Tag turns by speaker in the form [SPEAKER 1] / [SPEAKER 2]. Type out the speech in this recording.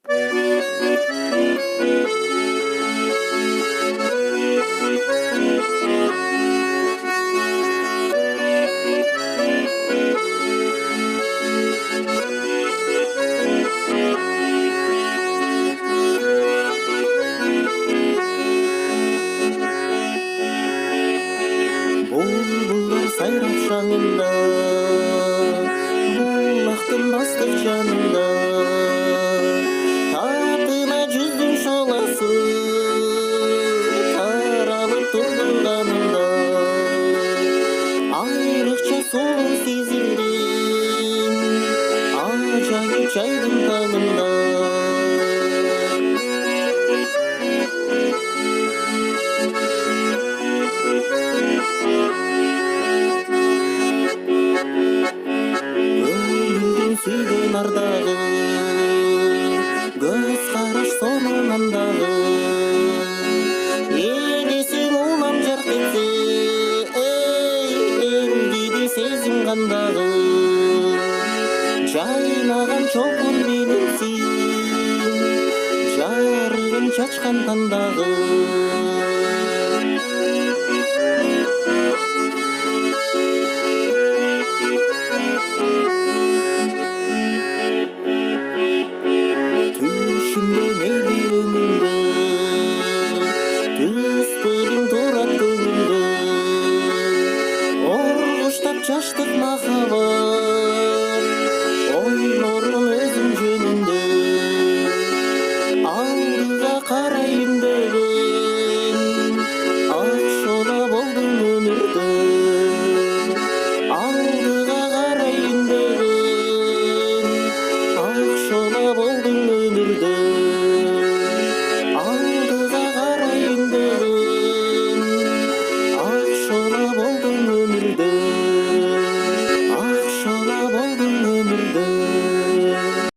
[SPEAKER 1] Бұлбұлдар сайрап шаңында, бұлақтың бастық жанында, татына жүздің шоласы таралып тұрдың қанында. Айрықша сұлу сезілдің ажайып жайдың таңында. Сүйген ардағы, көз қараш соңынандағы, елесің улам жарқ етсе, емдейді сезім қандағы. Жайнаған шолпан меніңсің, жарығын шашқан таңдағы.